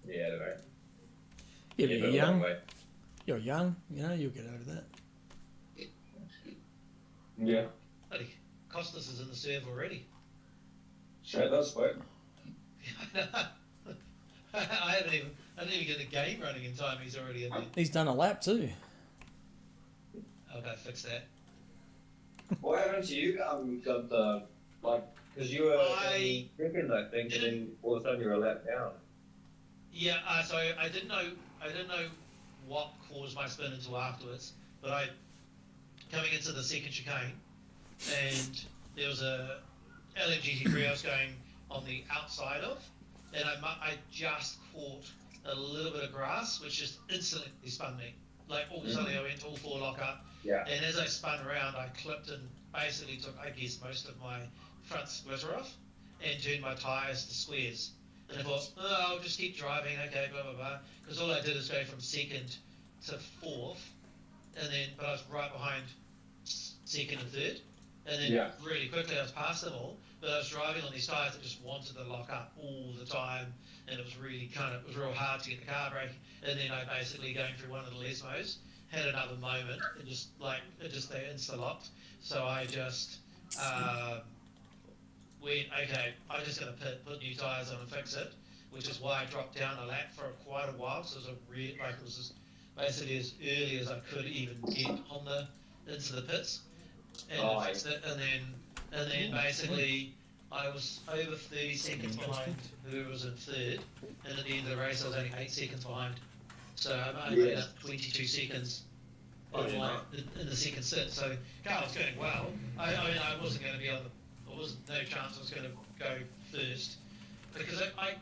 Yeah, I don't know. Yeah, but you're young. Way. You're young, you know, you'll get over that. Yeah. Bloody Costas is in the serve already. Sure, that's fine. I didn't even get the game running in time. He's already in there. He's done a lap too. I'll go fix that. Why haven't you got the because you were second, I think, and then all of a sudden you were a lap down. Yeah, so I didn't know what caused my spin until afterwards. But I coming into the second chicane, and there was a LMGT3 I was going on the outside of, and I just caught a little bit of grass, which just instantly spun me. Like all of a sudden I went all four lock up. Yeah. And as I spun around, I clipped and basically took, I guess, most of my front splitter off and turned my tyres to squares. And I thought, oh, I'll just keep driving, okay, blah, blah, blah. Because all I did is go from second to fourth, but I was right behind second and third. And then really quickly I was past them all, but I was driving on these tyres that just wanted to lock up all the time. And it was really it was real hard to get the car brake. And then I basically, going through one of the Lesmos, had another moment, they insta-locked. So I just went, okay, I'm just going to put new tyres on and fix it, which is why I dropped down a lap for quite a while. So it was just basically as early as I could even get into the pits. And fixed it, and then basically I was over 30 seconds behind who was in third, and at the end of the race I was only 8 seconds behind. So I only made up 22 seconds in the second sit. So car was going well. I mean, I wasn't going to be no chance I was going to go first, because I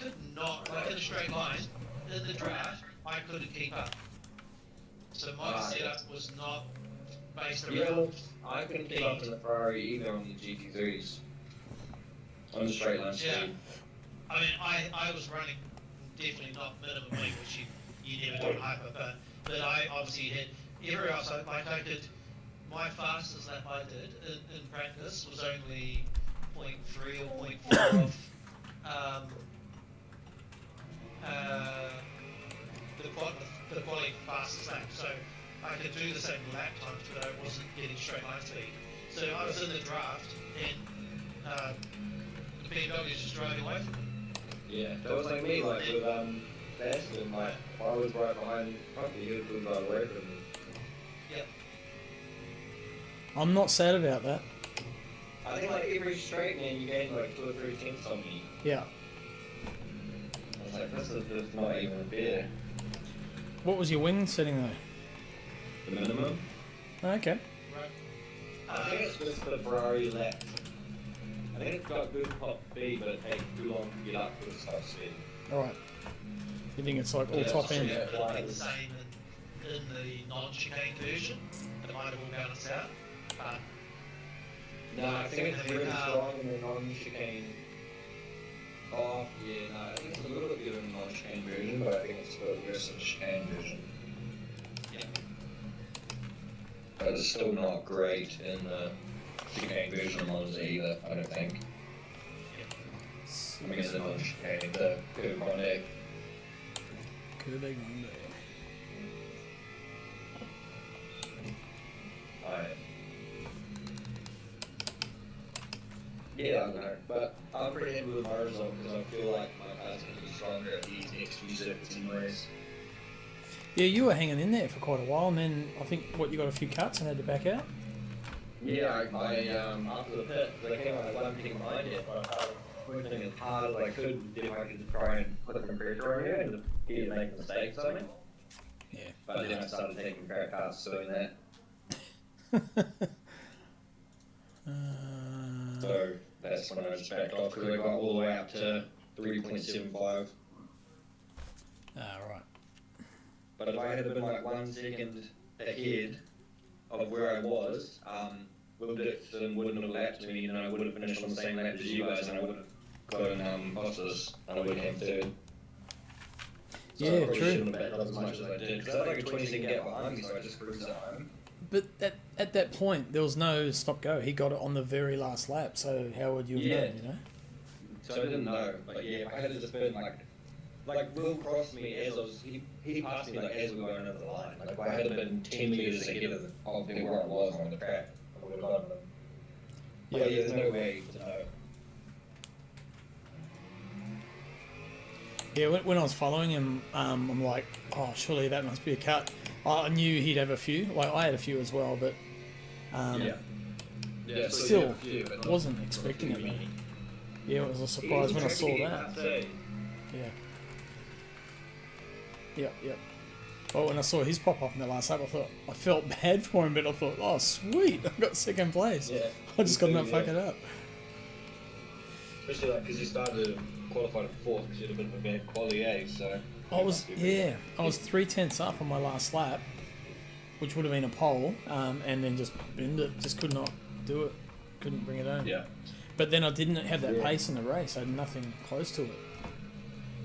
could not, like in a straight line in the draft, I couldn't keep up. So my setup was not based around. I couldn't keep up in the Ferrari either on the GT3s. On the straight line speed. Yeah. I mean, I was running definitely not minimum wing, which you never do in hyper, but I obviously hit everywhere else. My fastest lap I did in practice was only 0.3 or 0.4 the quality fastest lap. So I could do the same lap times, but I wasn't getting straight line speed. So I was in the draft, and the BMW was just driving away from me. Yeah, that was like me, like with Aston, like I was right behind Puppy, he was right away from me. Yep. I'm not sad about that. I think like every straight man you gain like 2 or 3 tenths on me. Yeah. I was like, this is just not even fair. What was your wing setting though? The minimum? Okay. Right. I think it's just the Ferrari lap. I think it's got good top speed, but it takes too long to get up to the top speed. Alright. You think it's like all top end? Yeah, I think the same in the non-chicane version. It might have all balanced out. But no, I think it's really strong in the non-chicane. Oh, yeah, no, I think it's a little bit better in the non-chicane version, but I think it's a bit worse in the chicane version. yeah. But it's still not great in the chicane version of Monza either, I don't think. I mean, the non-chicane, the Curve Grande. Curve Grande. Yeah, I don't know, but I'm pretty happy with my result because I feel like my car's going to be stronger at these next few circuits anyways. Yeah, you were hanging in there for quite a while, and then I think you got a few cuts and had to back out. Yeah, I after the pit, because I came out one thing behind it, but I was working as hard as I could if I could try and put some pressure on you and just get you to make mistakes on me. Yeah. But then I started taking crack cards doing that. So that's when I just backed off because I got all the way up to 3.75. Ah, right. But if I had been like 1 second ahead of where I was, Will Dixon wouldn't have lapped me, and I would have finished on the same lap as you guys, and I would have gotten Costas, and I would have third. So Yeah, I probably true. shouldn't have backed off as much as I did, because I had like a 20-second gap behind me, so I just cruised at home. But at that point, there was no stop-go. He got it on the very last lap, so how would you have known, you know? So I didn't know, but yeah, if I had just been like like Will crossed me as I was he passed me like as we were going over the line. Like if I had been 10 meters ahead of where I was on the track, I would have gone. Yeah. But yeah, there's no way to know. Yeah, when I was following him, I'm like, oh, surely that must be a cut. I knew he'd have a few. Like I had a few as well, but Yeah, still wasn't expecting it. Man. Yeah, it was a surprise when I saw that. Yeah. Yep. Well, when I saw his pop up in the last lap, I felt bad for him, but I thought, oh, sweet, I got second place. Yeah. I just got to not fuck it up. Especially like because you started qualified at 4th because you had a bit of a bad quali, so. I was 3/10 up on my last lap, which would have been a pole, and then just binned it. Just could not do it. Couldn't bring it home. Yeah. But then I didn't have that pace in the race. I had nothing close to it.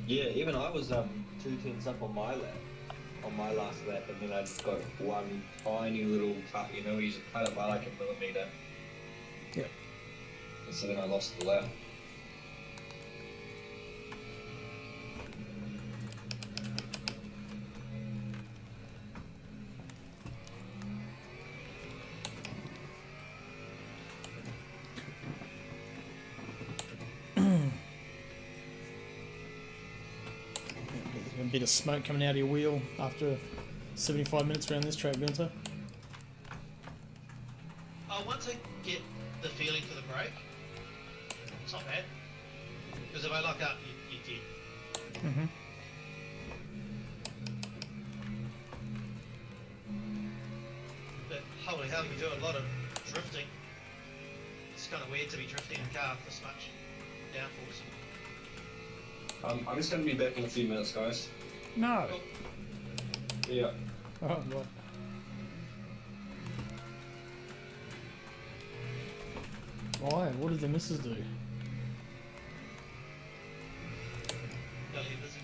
Yeah, even I was 2/10 up on my lap, on my last lap, and then I just got one tiny little cut. You know, you just cut it by like a millimeter. Yeah. And so then I lost the lap. A bit of smoke coming out of your wheel after 75 minutes around this track, Gunther. Once I get the feeling for the brake, it's not bad. Because if I lock up, you're dead. Mm-hmm. But holy hell, you do a lot of drifting. It's kind of weird to be drifting in a car with this much downforce. I'm just going to be back in a few minutes, guys. No. Cool. Yeah. Oh, what? Why? What did the missus do? Belly busy.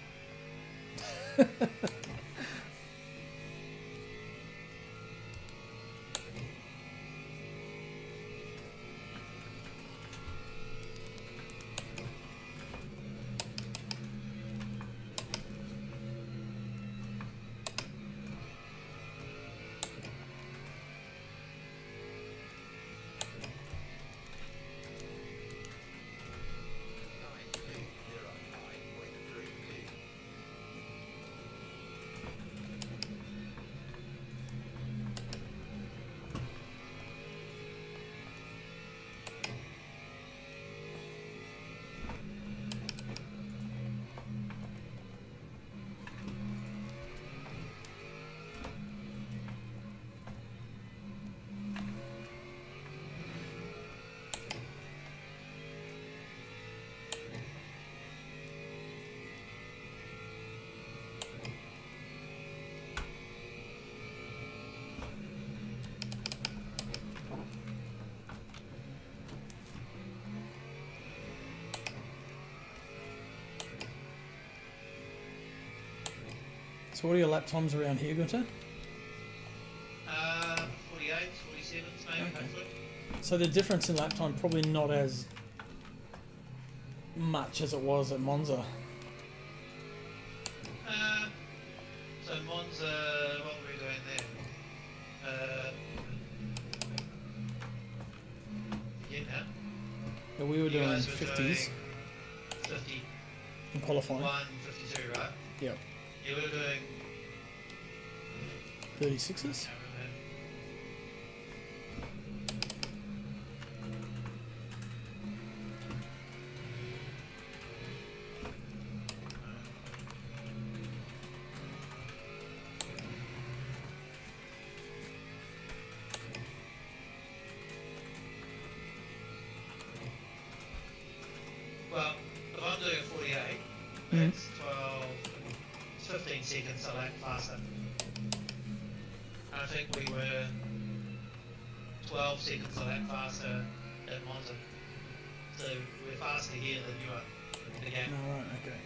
So what are your lap times around here, Gunther? 48, 47 maybe, Okay. hopefully. So the difference in lap time probably not as much as it was at Monza. So Monza, what were we doing there? Now? Yeah, we were You doing guys were 50s doing 50, in qualifying. 52, right? Yep. Yeah, we were doing 36s. Well, if I'm doing a 48, Mm. it's 15 seconds a lap faster. And I think we were 12 seconds a lap faster at Monza. So we're faster here than you are. Again. No, right, okay.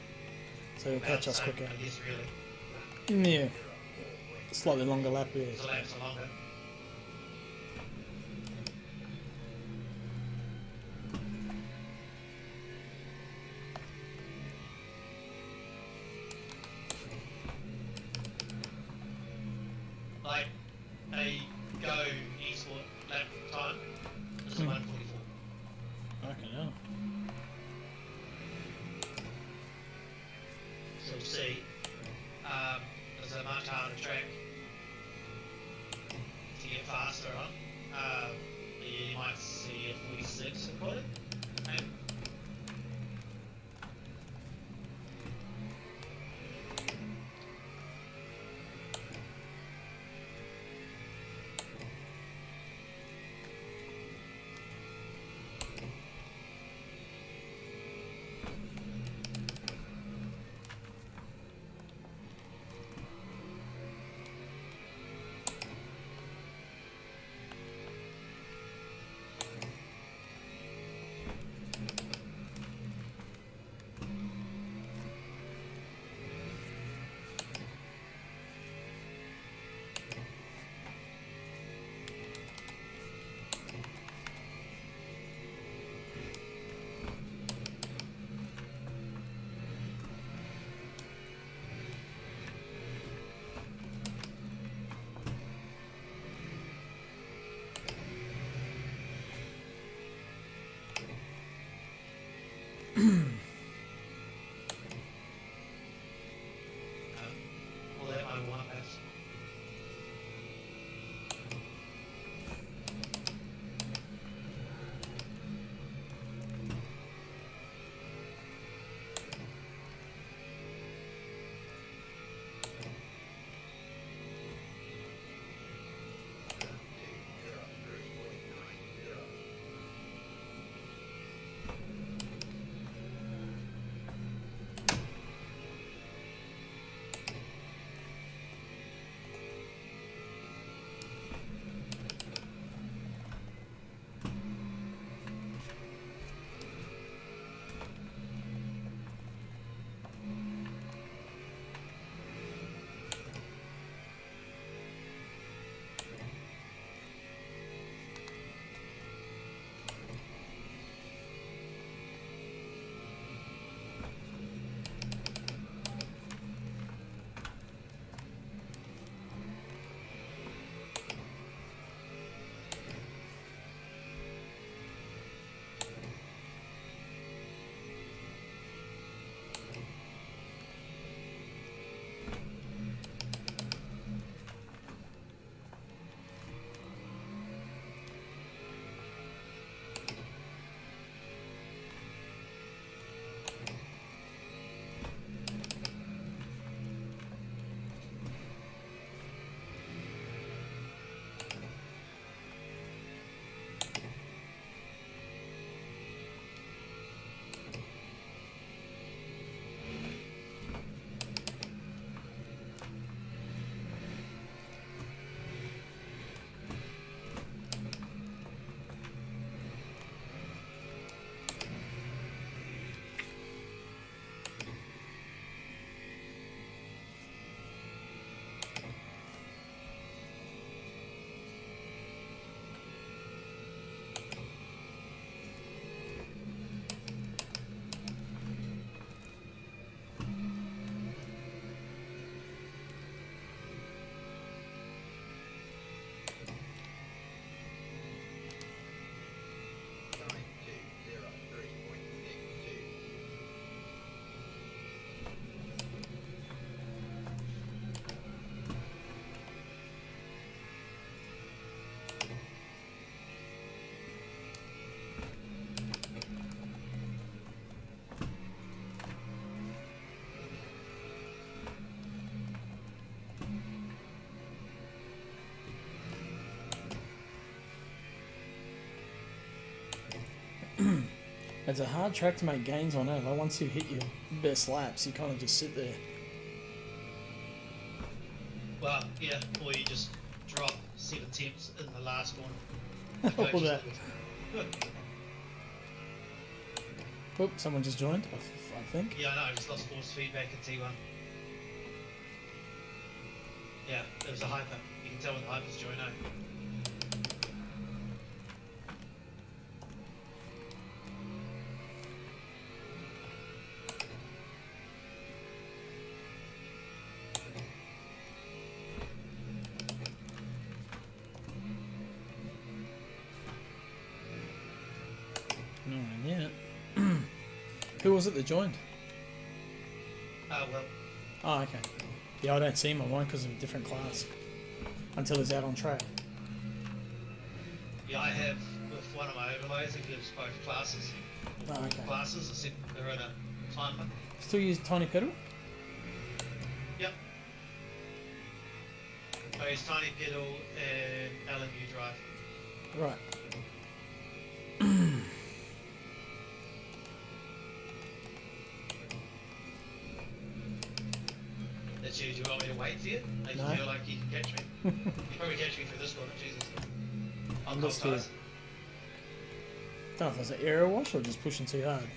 So you'll catch us quicker. I guess really. Yeah. Slightly longer lap, yeah. The laps are longer. you'll see, there's a much harder track to get faster on. You might see a 46 probably. Maybe. Well, that might want that. It's a hard track to make gains on, eh? Like once you hit your best laps, you kind of just sit there. Well, yeah, or you just drop 7 temps in the last one. All that. Oop, someone just joined, I think. Yeah, I know, I just lost force feedback at T1. Yeah, it was a hyper. You can tell when the hyper's joined out. No, yeah. Who was it that joined? Well, Oh, okay. Yeah, I don't see him on mine because of a different class until he's out on track. Yeah, I have with one of my overlays. It gives both classes. Oh, okay. Classes are set. They're in a timer. Still use tiny pedal? Yep. I use tiny pedal and LMU drive. Right. That's you. Do you want me to wait for you? Make No. you feel like you can catch me? You probably catch me through this one. Jesus. I'm just here. Don't know if that's an error wash or just pushing too hard.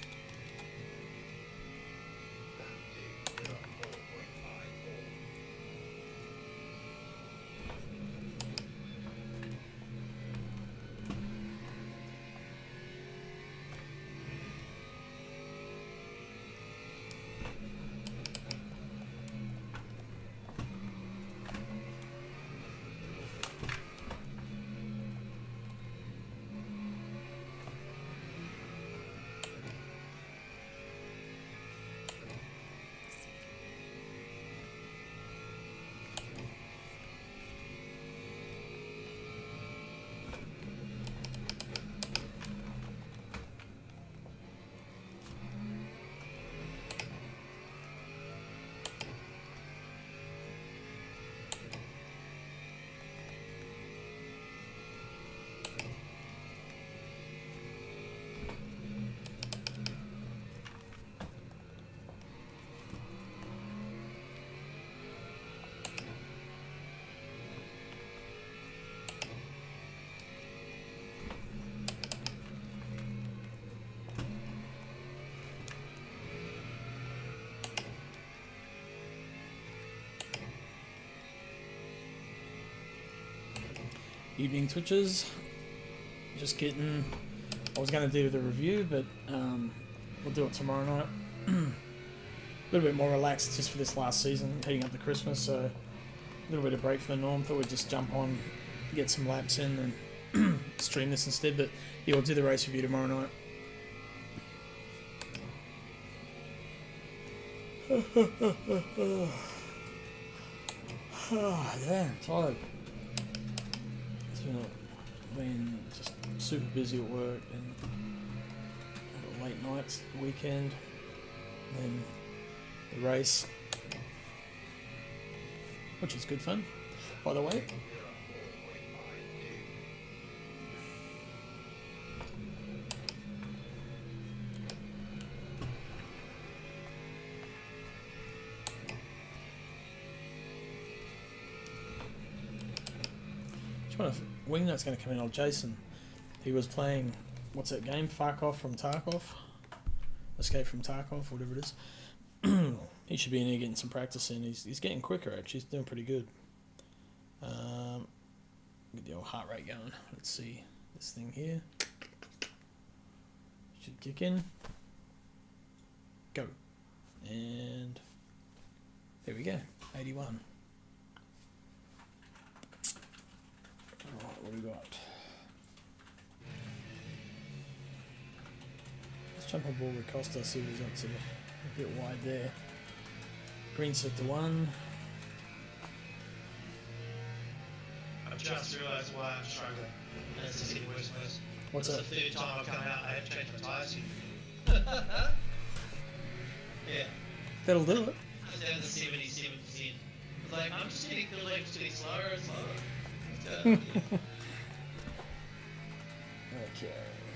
Evening twitches. Just getting. I was going to do the review, but we'll do it tomorrow night. A little bit more relaxed just for this last season, heading up to Christmas, so a little bit of break from the norm. Thought we'd just jump on, get some laps in, and stream this instead. But yeah, we'll do the race review tomorrow night. Oh, damn, tired. Been just super busy at work and had a late nights weekend, then the race, which is good fun, by the way. Wingnut's going to come in. Old Jason, he was playing, what's that game? Farkov from Tarkov? Escape from Tarkov, whatever it is. He should be in here getting some practice in. He's getting quicker, actually. He's doing pretty good. Get the old heart rate going. Let's see this thing here. Should kick in. Go. And there we go. 81. Alright, what do we got? Let's jump on board with Costa, see what he's up to. A bit wide there. Green sector 1. I've just realised why I'm struggling. And it's just getting worse and worse. What's This that? is the third time I've come out, I have changed my tyres. Yeah. That'll do it. I was down to 77%. It's like, I'm just getting the legs getting slower and slower. Okay.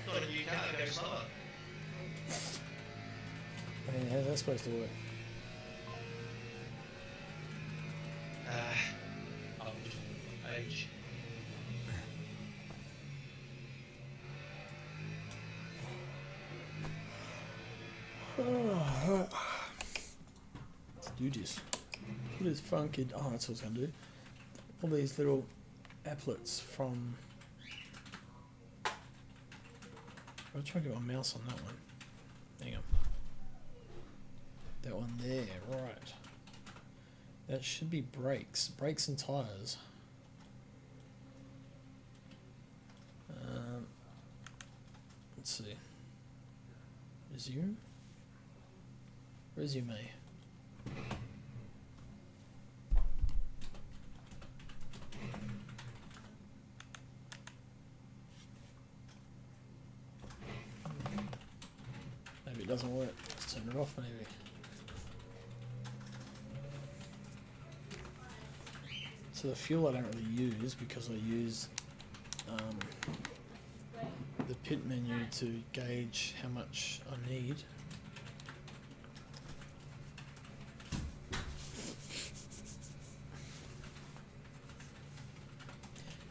Not a new car, go slower. I mean, how's that supposed to work? Age. Let's do this. What is funky? Oh, that's what it's going to do. All these little applets from... I'll try to get my mouse on that one. Hang on. That one there, right. That should be brakes. Brakes and tyres. Let's see. Resume. Resume. Maybe it doesn't work. Let's turn it off maybe. So the fuel I don't really use because I use the pit menu to gauge how much I need.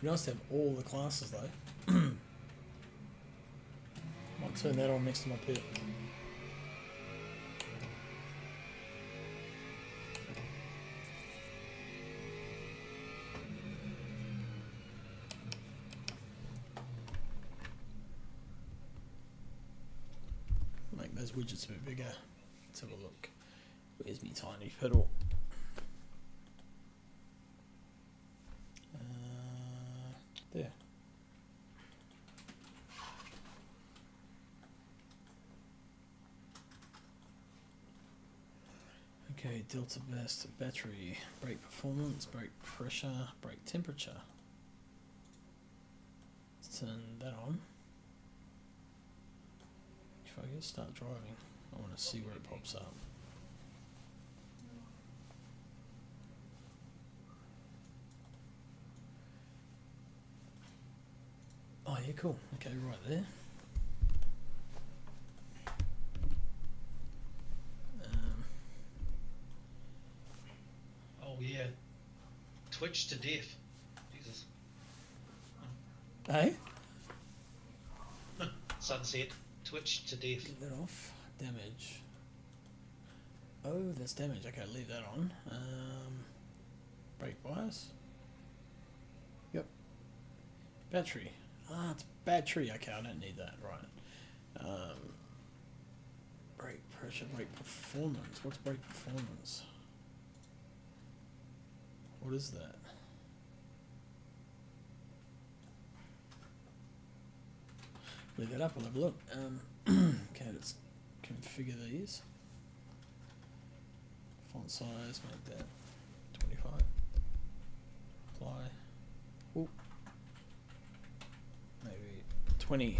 You nice to have all the classes though. Might turn that on next to my pit. Make those widgets a bit bigger. Let's have a look. Where's my tiny pedal? There. Okay, delta best, battery, brake performance, brake pressure, brake temperature. Let's turn that on. If I just start driving, I want to see where it pops up. Oh yeah, cool. Okay, right there. Oh yeah. Twitch to death. Jesus. Hey? Sunset. Twitch to death. Leave that off. Damage. Oh, that's damage. Okay, leave that on. Brake bias. Yep. Battery. Ah, it's battery. Okay, I don't need that. Right. Brake pressure, brake performance. What's brake performance? What is that? Leave that up, I'll have a look. Okay, let's configure these. Font size, make that 25. Apply. Ooh. Maybe 20.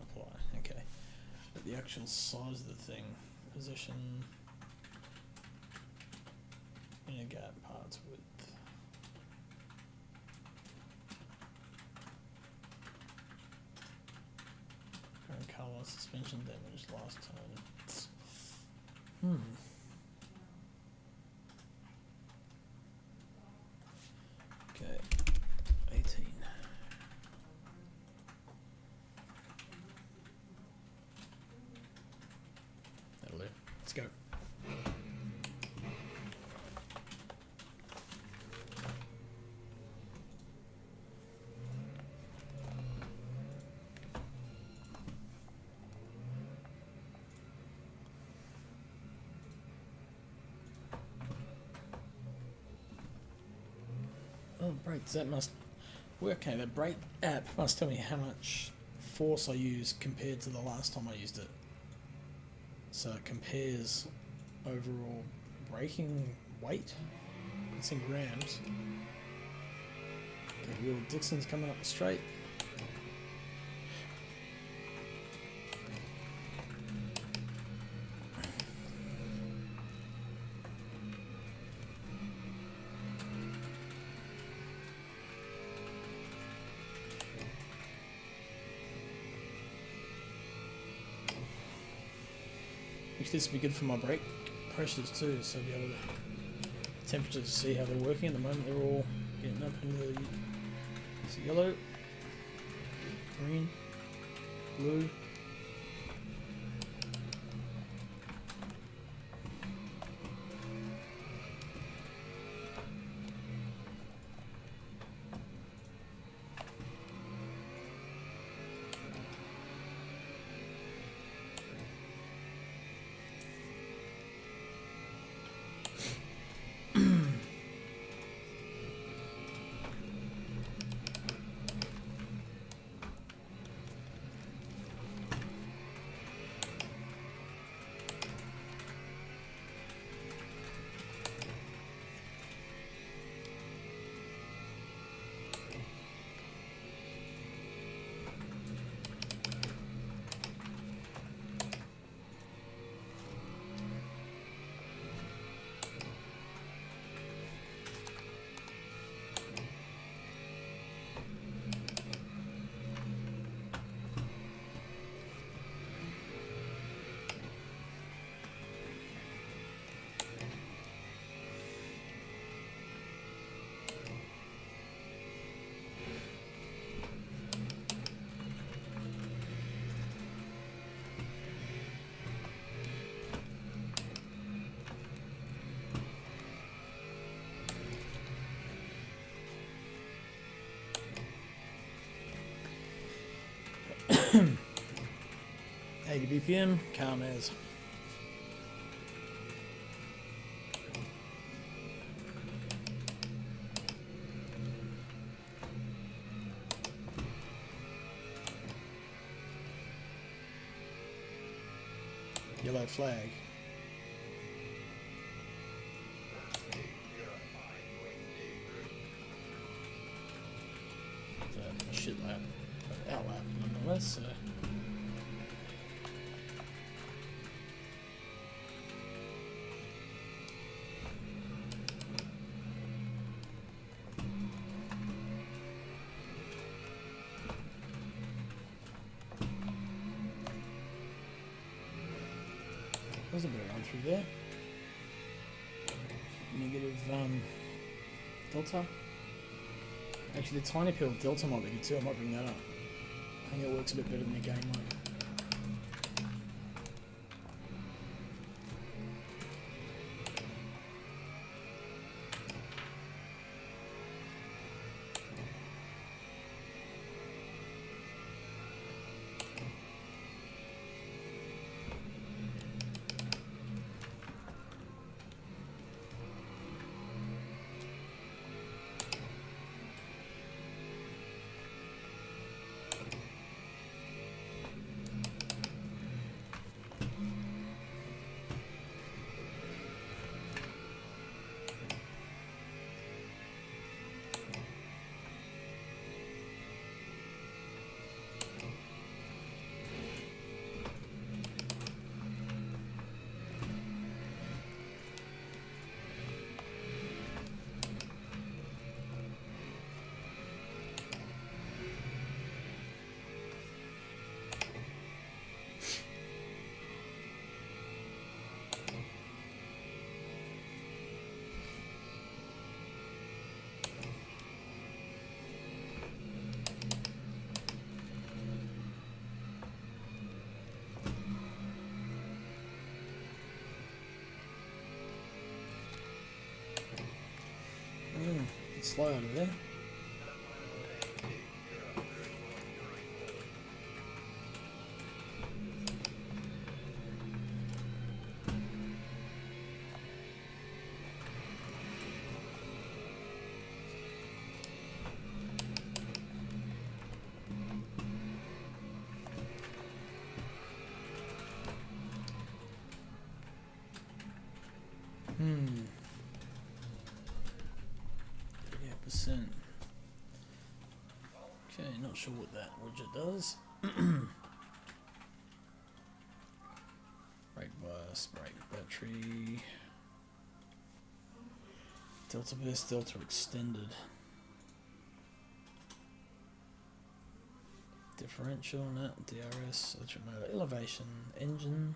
Apply, okay. But the actual size of the thing, position, inner gap, parts width. Current colour, suspension damage last time. Okay, 18. That'll do. Let's go. Oh, brakes, that must work. Okay, the brake app must tell me how much force I use compared to the last time I used it. So it compares overall braking weight. It's in grams. Okay, Will Dixon's coming up the straight. Actually, this would be good for my brake pressures too, so I'll be able to temperatures to see how they're working. At the moment, they're all getting up into the yellow, green, blue. BPM, calm as. Yellow flag. It's a shit lap, but out lap nonetheless. So. There's a bit of run through there. Negative delta. Actually, the tiny pill delta might be good too. I might bring that up. I think it works a bit better than the game mode. Slow out of there. Okay, not sure what that widget does. Brake bus, brake battery, delta burst, delta extended, differential, nut, DRS, electric motor, elevation, engine,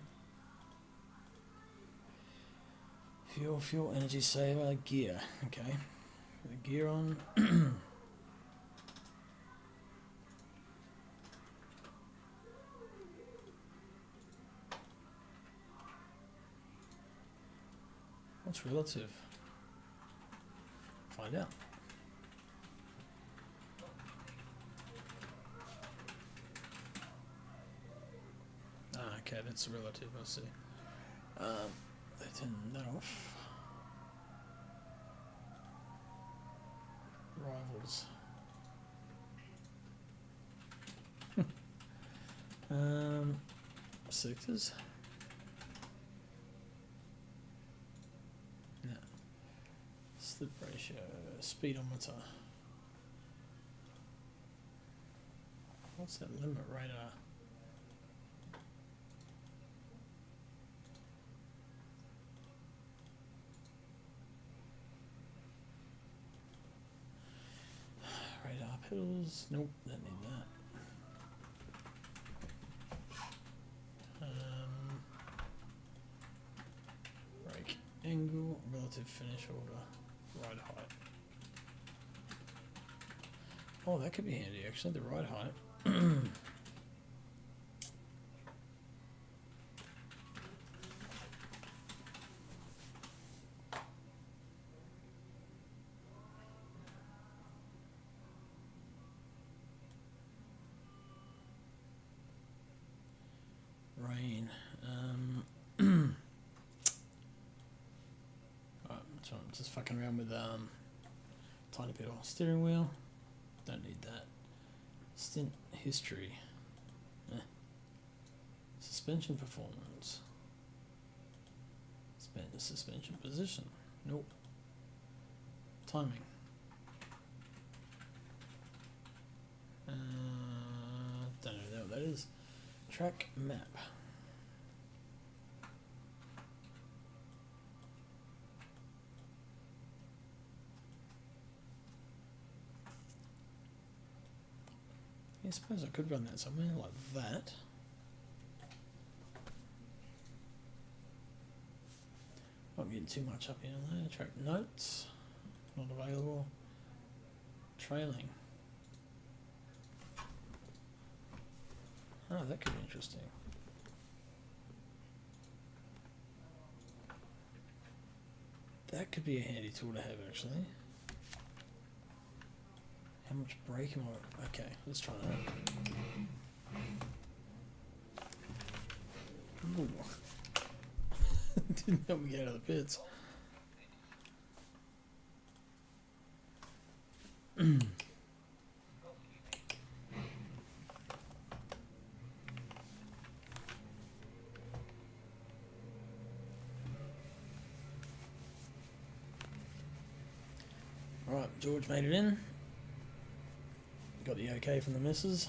fuel, energy saver, gear. Okay, the gear on. What's relative? Find out. Okay, that's relative, I see. They turn that off. Rivals. Sectors. No. Slip ratio, speedometer. What's that limit radar? Radar pedals. Nope, don't need that. Brake angle, relative finish order, ride height. Oh, that could be handy actually, the ride height. Range. just fucking around with tiny pedal steering wheel. Don't need that. Stint history. Suspension performance. Suspension position. Nope. Timing. Don't know what that is. Track map. I suppose I could run that somewhere like that. Not getting too much up here on there. Track notes. Not available. Trailing. Oh, that could be interesting. That could be a handy tool to have, actually. How much brake am I... Okay, let's try that. Ooh. Didn't help me get out of the pits. Alright, George made it in. Got the okay from the missus.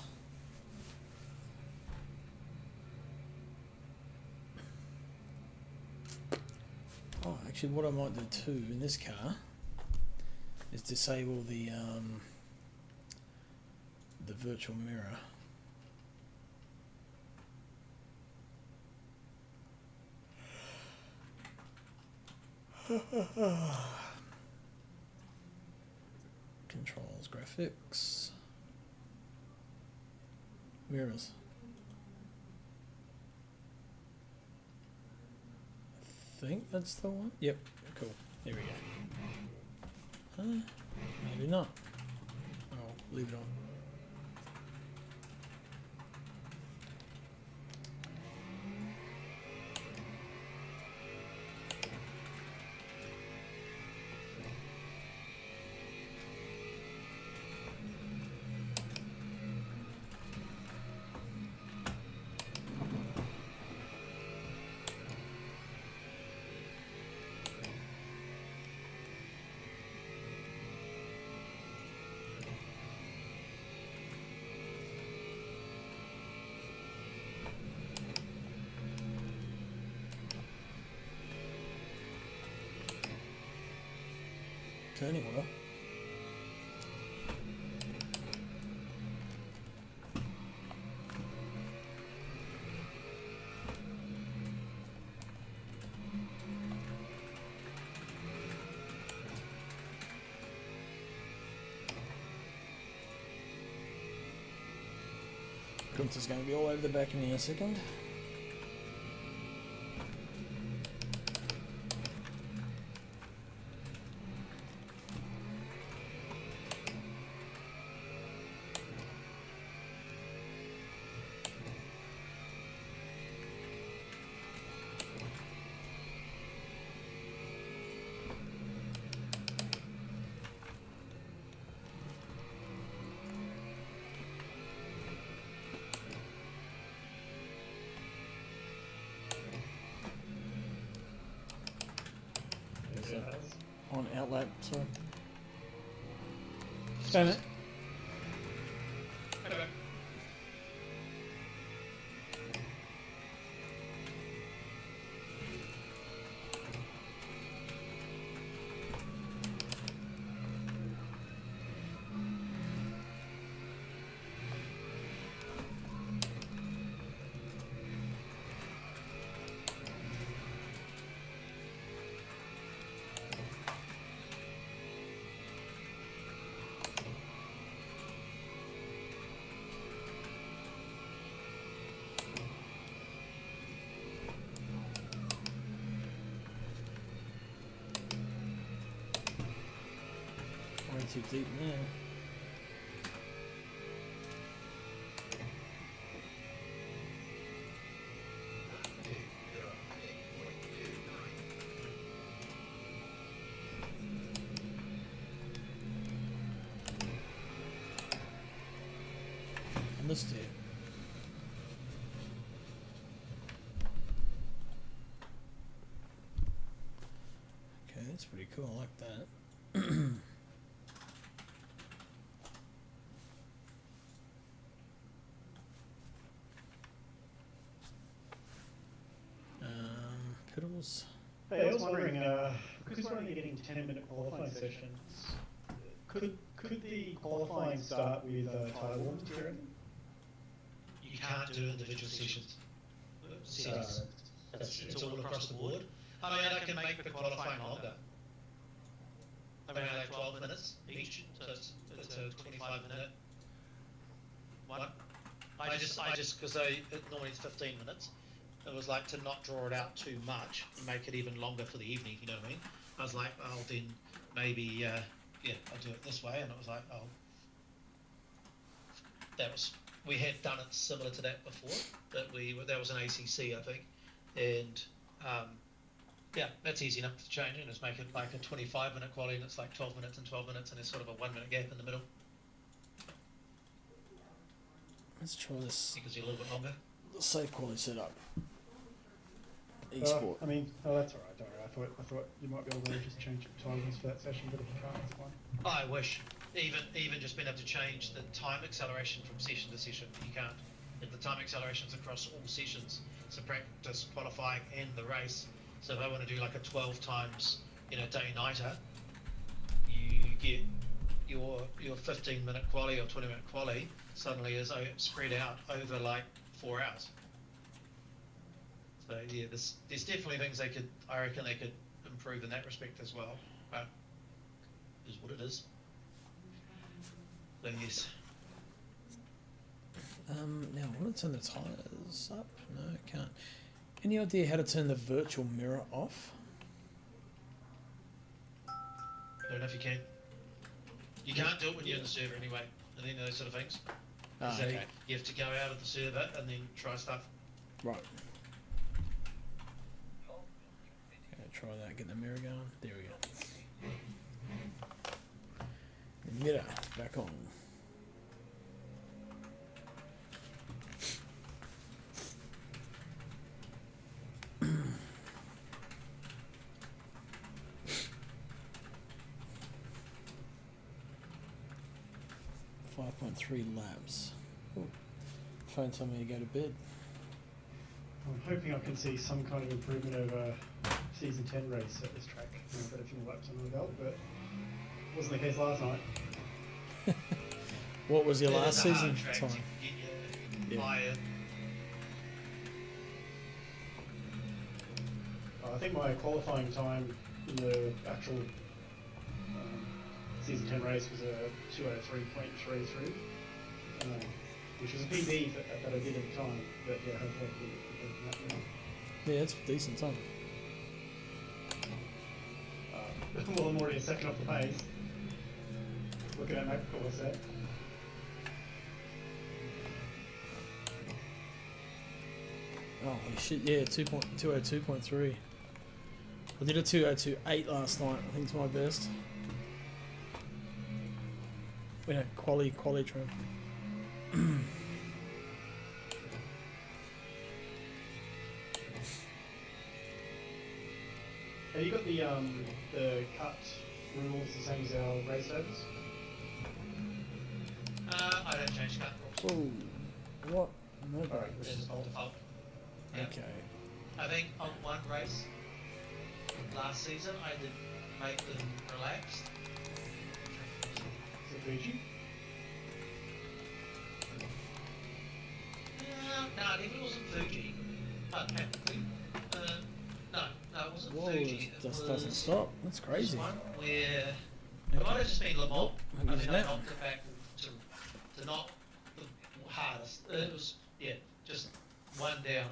Oh, actually what I might do too in this car is disable the virtual mirror. Controls, graphics, mirrors. I think that's the one. Yep, cool. There we go. Maybe not. I'll leave it on. Turning well. Gunther's going to be all over the back of me in a second. On outlet, sorry. Spam it. Okay. Way too deep in there. first year. Okay, that's pretty cool. I like that. Pedals. Hey, I was wondering, because we're only getting 10-minute qualifying sessions, could the qualifying start with tyre warms, do you reckon? You can't do individual sessions. It's all across the board. I mean, I can make the qualifying longer. I mean, like 12 minutes each, so it's a 25-minute one. I just, because normally it's 15 minutes. It was like to not draw it out too much and make it even longer for the evening, you know what I mean? I was like, oh, then maybe, I'll do it this way, and it was like, oh, we had done it similar to that before, that was an ACC, I think, and that's easy enough to change, and just make it like a 25-minute quality, and it's like 12 minutes and 12 minutes, and there's sort of a 1-minute gap in the middle. Let's try this. Because you're a little bit longer. Safe quality setup. Esport. I mean, that's all right. Don't worry. I thought you might be able to just change timings for that session, but if you can't, that's fine. I wish. Even just being able to change the time acceleration from session to session, you can't. If the time acceleration's across all sessions, so practice, qualifying, and the race. So if I want to do like a 12 times, day-nighter, you get your 15-minute quali or 20-minute quali suddenly is spread out over like 4 hours. So yeah, there's definitely things I reckon they could improve in that respect as well, but it is what it is. So yes. Now I want to turn the tyres up. No, I can't. Any idea how to turn the virtual mirror off? I don't know if you can. You can't do it when you're in the server anyway, and then those sort of things. So Okay. you have to go out of the server and then try stuff. Right. Try that, get the mirror going. There we go. The mirror back on. .3 laps. Ooh. Phone told me to go to bed. I'm hoping I can see some kind of improvement over season 10 race at this track. I've got a few more laps under the belt, but wasn't the case last night. What was your last It's a hard season track time? to get your eye in. I think my qualifying time in the actual season 10 race was a 2:03.33, which was a PB that I did at the time, but yeah, hopefully I can get that now. Yeah, it's a decent time. Well, I'm already a second off the pace. Looking at my course set. Oh holy shit, yeah, 202.3. I did a 202.8 last night, I think it's my best. We had quali trim. Have you got the cut rules the same as our race overs? I don't change cut rules. Whoa, what? No Alright, breaks. This is by default. Yeah. Okay. I think on one race last season I did make them relaxed. Is it Fuji? No, it even wasn't Fuji. Technically. No, it wasn't Whoa, Fuji. it just doesn't stop. That's This crazy. one where it might have just been Le Mans. Nope, I it was think I that. knocked it back to not the hardest. It was just one down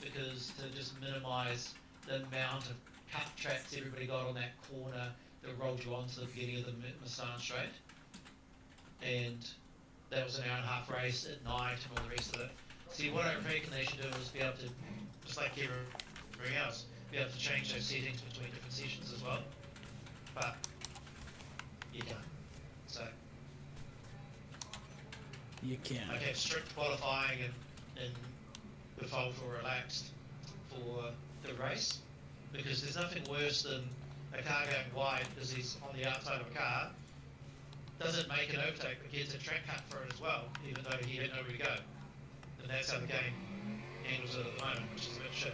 because to just minimise the amount of cut tracks everybody got on that corner that rolled you onto the beginning of the Massan Straight. And that was an hour-and-a-half race at night and all the rest of it. See, what I reckon they should do is be able to, just like everything else, be able to change those settings between different sessions as well. But you can't. So You can. like have strict qualifying and default or relaxed for the race, because there's nothing worse than a car going wide because he's on the outside of a car, doesn't make an overtake but gets a track cut for it as well, even though he had nowhere to go. And that's how the game handles it at the moment, which is a bit shit.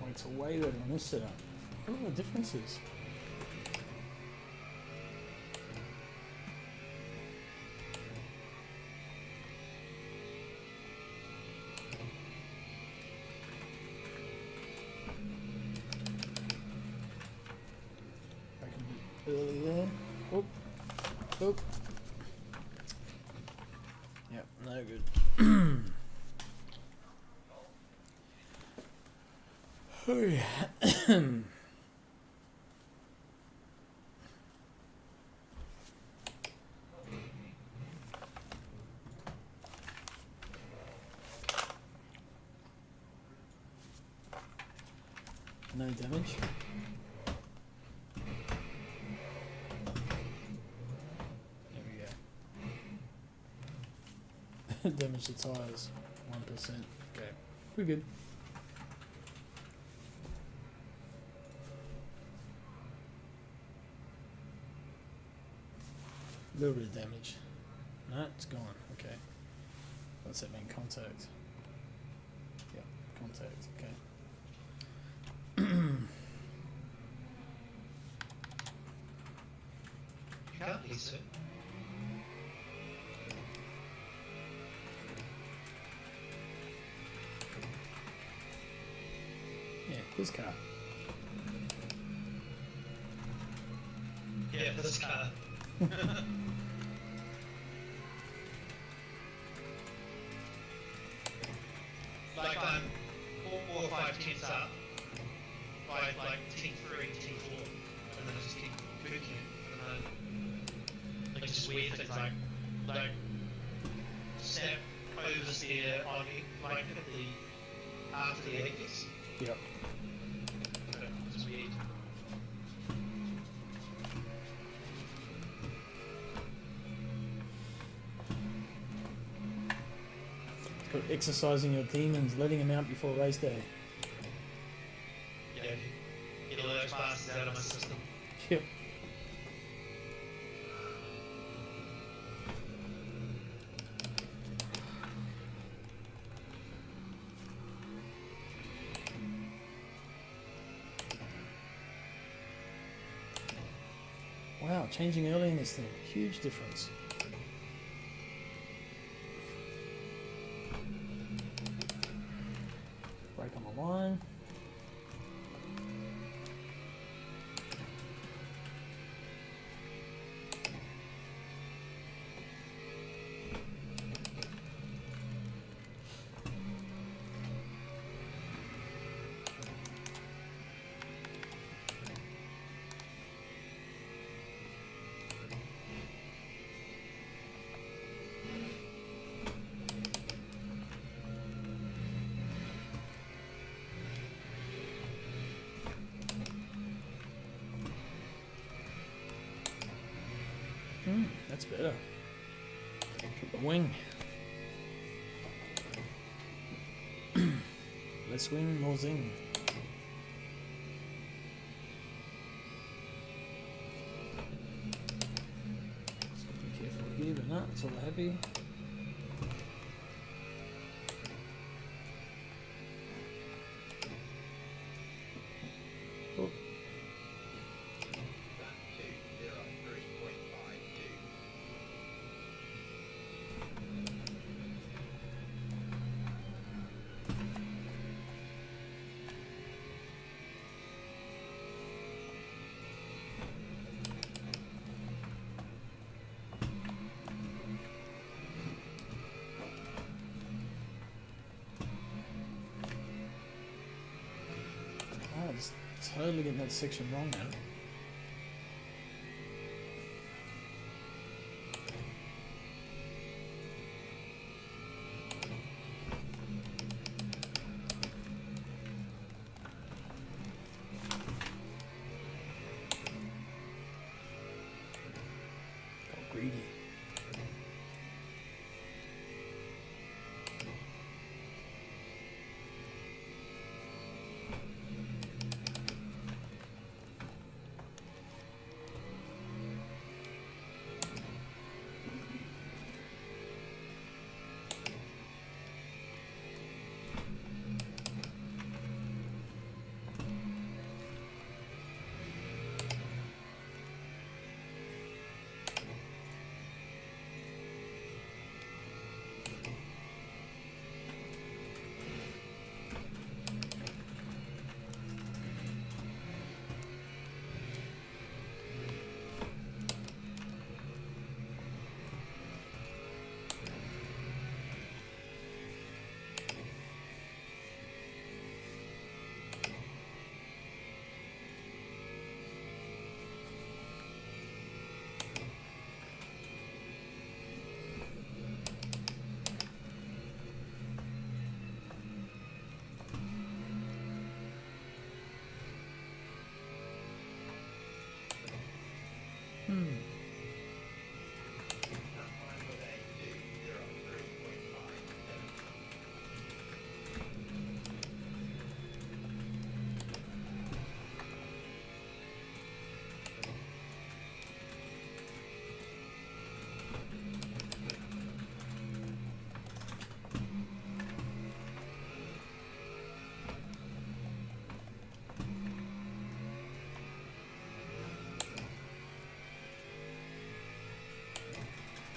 It's way better on this setup. Look at the differences. Back a bit early there. Oop. Oop. Yep, no good. Oh yeah. No damage. There we go. Damage the tires, 1%. Okay, we're good. A little bit of damage. No, it's gone. Okay. What's that mean? Contact. Yep, contact. Okay. You can't lease it. Yeah, this car. Yeah, this car. Like I'm 4 or 5 tenths up by like T3, T4, and then I just keep cooking it, and then like just weird things like snap oversteer on it, like at the after the edges. Yep. It's weird. Exercising your demons, letting them out before race day. Yeah, get all those bastards out of my system. Yep. Wow, changing early in this thing. Huge difference. Brake on the line. That's better. Put the wing. Less wing, more zing. Just be careful here, but no. Alright, it's all happy. Oh. I was totally getting that section wrong now. Got greedy.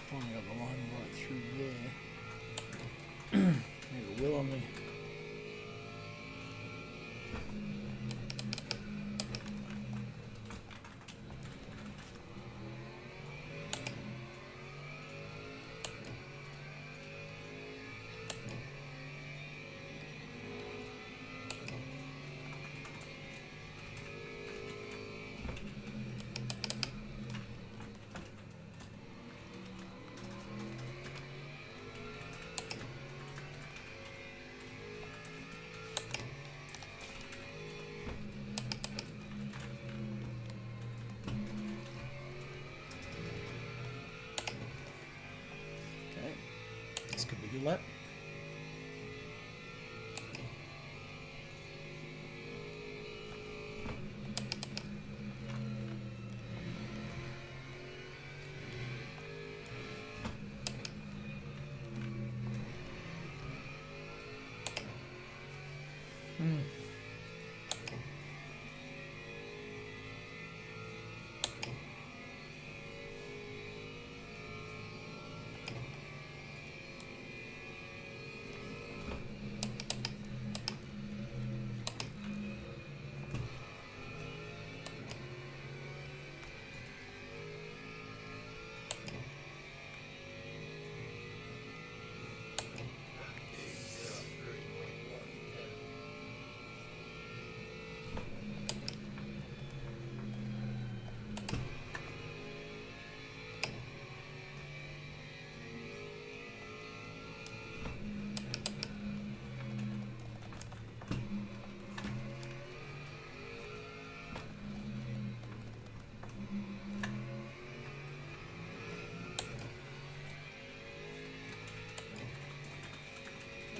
Finally got the line right through there. There's a wheel on me. This could be a good lap.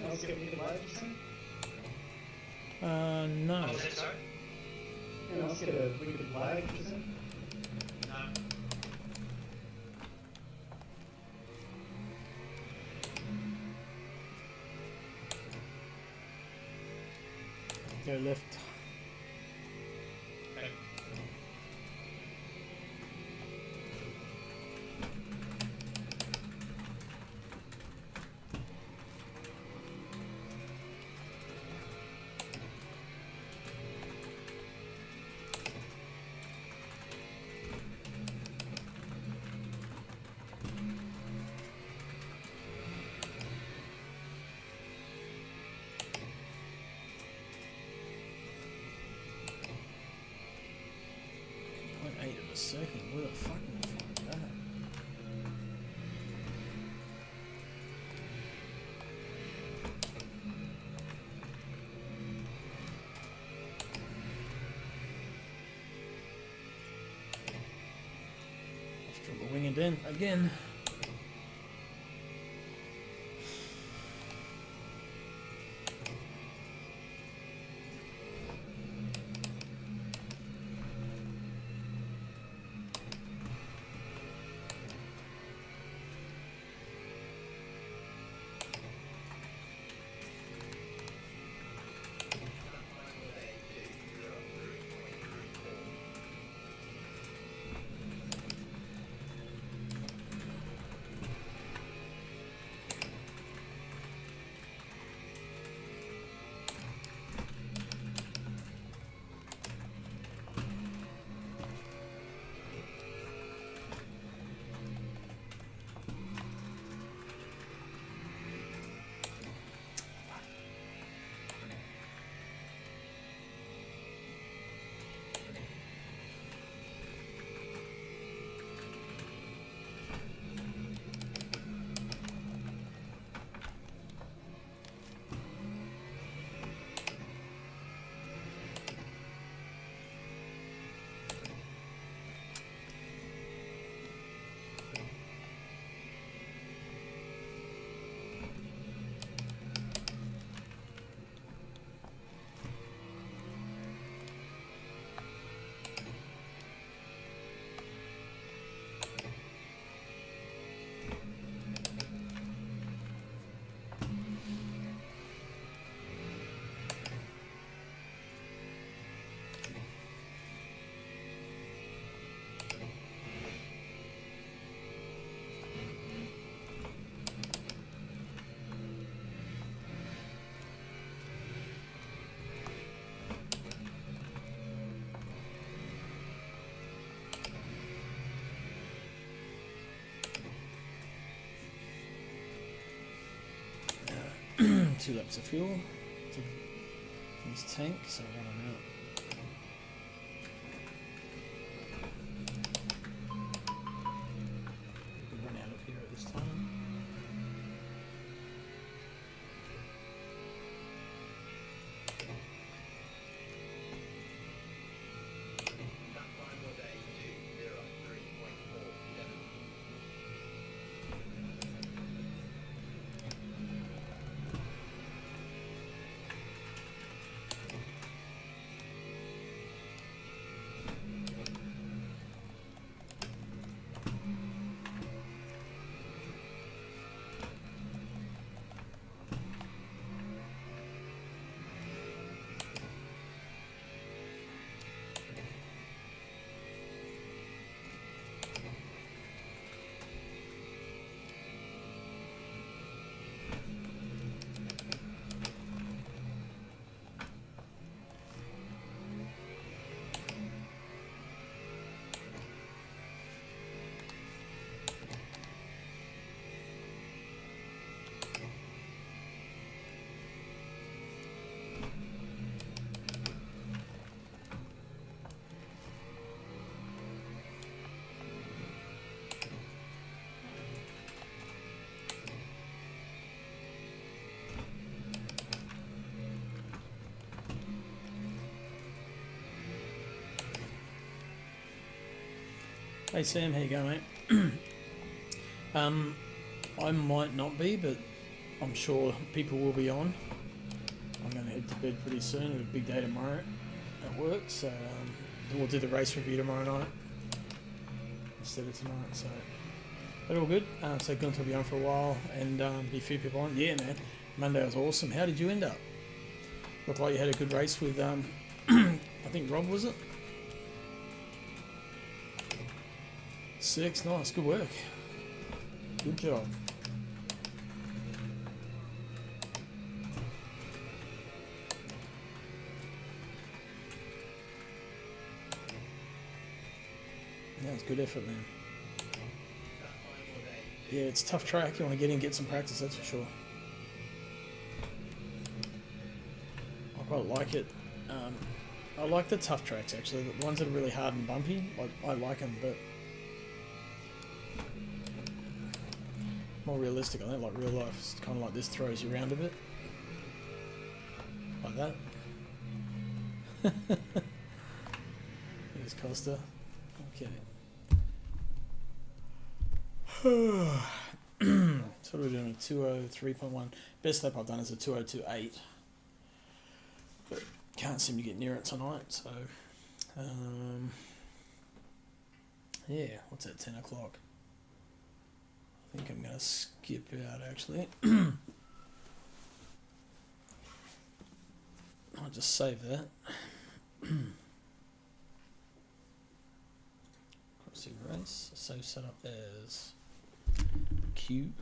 Else get me the live, you saying? No. What was that, sorry? Anyone else get a wicked lag, you saying? No. Go left. Okay. .8 of a second. Where the fuck am I finding that? I've dropped the wing in again. Two laps of fuel to this tank, so I'll run them out. We'll run out of here at this time. Hey Sam, how you going, mate? I might not be, but I'm sure people will be on. I'm going to head to bed pretty soon. We have a big day tomorrow at work, so we'll do the race review tomorrow night instead of tonight. So, but all good. So Gunther will be on for a while, and be a few people on. Yeah, man. Monday was awesome. How did you end up? Looked like you had a good race with, I think Rob, was it? 6, nice, good work. Good job. Yeah, it's good effort, man. Yeah, it's a tough track. You want to get in and get some practice, that's for sure. I quite like it. I like the tough tracks, actually. The ones that are really hard and bumpy, I like them, but more realistic. I don't like real life. It's kind of like this throws you around a bit. Like that. Here's Costa. Okay. So what are we doing? A 203.1. Best lap I've done is a 202.8. But can't seem to get near it tonight, so yeah, what's that, 10 o'clock? I think I'm gonna skip out actually. I'll just save that. Crossy race, save setup as cube.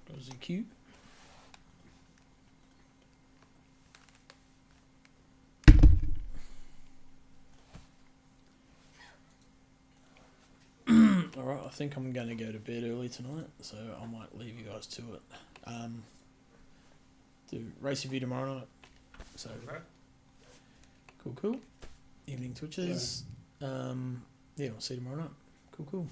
Goes the cube. Alright, I think I'm going to go to bed early tonight, so I might leave you guys to it. Do race review tomorrow night. So, cool. Evening Twitches. Yeah, we'll see you tomorrow night. Cool.